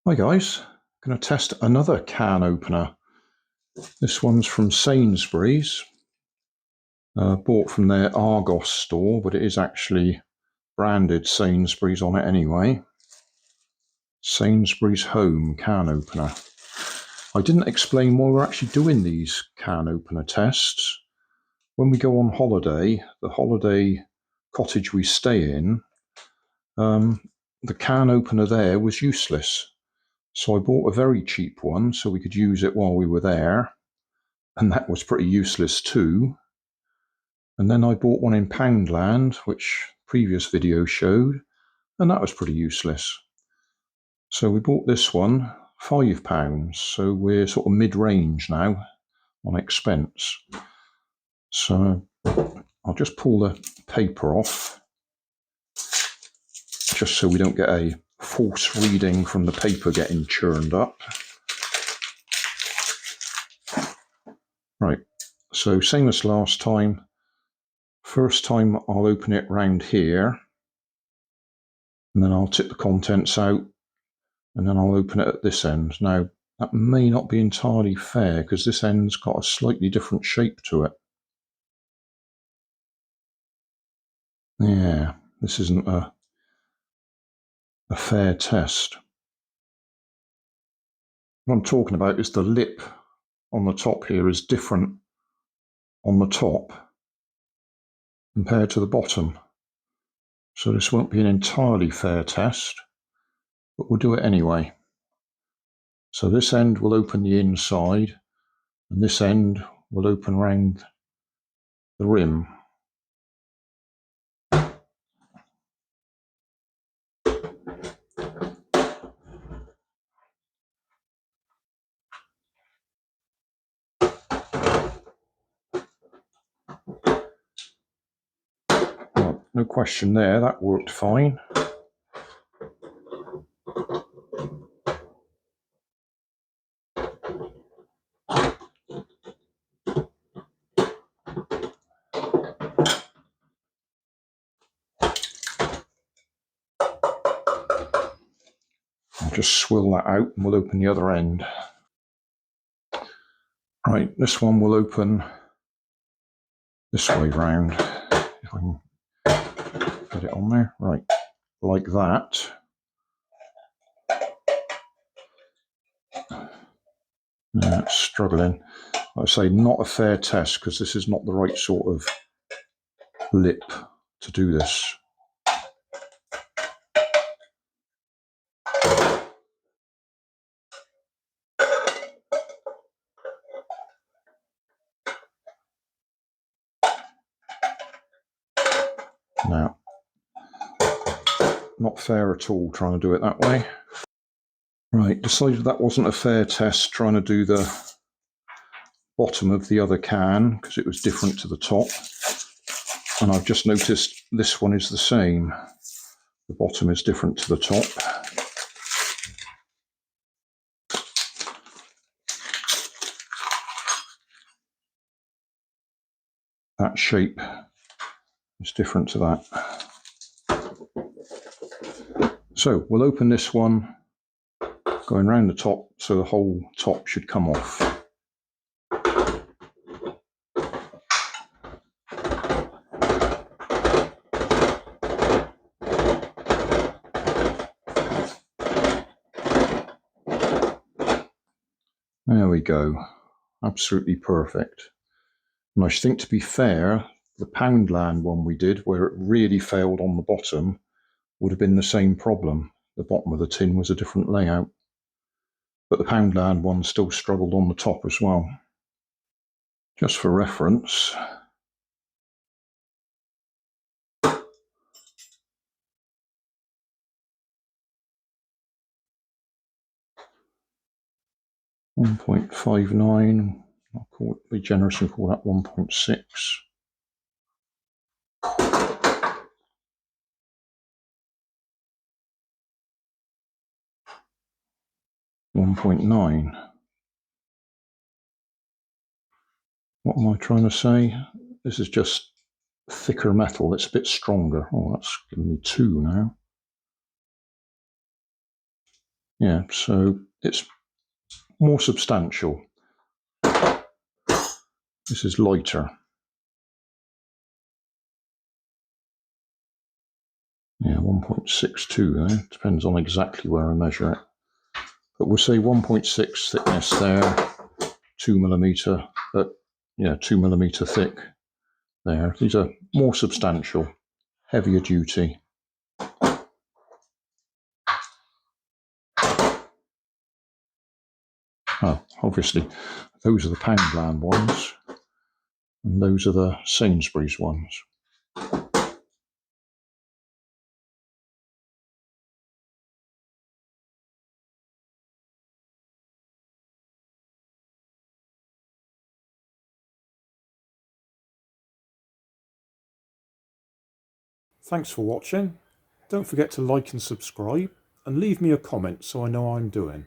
Hi guys, going to test another can opener. This one's from Sainsbury's, bought from their Argos store, but it is actually branded Sainsbury's on it anyway. Sainsbury's Home can opener. I didn't explain why we're actually doing these can opener tests. When we go on holiday, the holiday cottage we stay in, the can opener there was useless. So I bought a very cheap one so we could use it while we were there, and that was pretty useless too. And then I bought one in Poundland, which previous video showed, and that was pretty useless. So we bought this one, £5, so we're sort of mid-range now on expense. So I'll just pull the paper off, just so we don't get a false reading from the paper getting churned up. Right, so same as last time. First time I'll open it round here, and then I'll tip the contents out, and then I'll open it at this end. Now, that may not be entirely fair because this end's got a slightly different shape to it. Yeah, this isn't a fair test. What I'm talking about is the lip on the top here is different on the top compared to the bottom. So this won't be an entirely fair test, but we'll do it anyway. So this end will open the inside, and this end will open round the rim. Well, no question there, that worked fine. I'll just swill that out and we'll open the other end. Right, this one will open this way round. If I can get it on there. Right, like that. It's struggling. Like I say, not a fair test because this is not the right sort of lip to do this. Now, not fair at all trying to do it that way. Right, decided that wasn't a fair test trying to do the bottom of the other can because it was different to the top. And I've just noticed this one is the same. The bottom is different to the top. That shape is different to that. So we'll open this one going round the top, so the whole top should come off. There we go, absolutely perfect. And I think, to be fair, the Poundland one we did, where it really failed on the bottom, would have been the same problem. The bottom of the tin was a different layout. But the Poundland one still struggled on the top as well. Just for reference, (1.59). I'll be generous and call that 1.6. (1.9). What am I trying to say? This is just thicker metal. It's a bit stronger. Oh, that's giving me 2 now. Yeah, so it's more substantial. This is lighter. Yeah, 1.62 there. Depends on exactly where I measure it. But we'll say 1.6 thickness there, 2mm, but yeah, 2mm thick there. These are more substantial, heavier duty. Oh, obviously, those are the Poundland ones, and those are the Sainsbury's ones. Thanks for watching. Don't forget to like and subscribe, and leave me a comment so I know how I'm doing.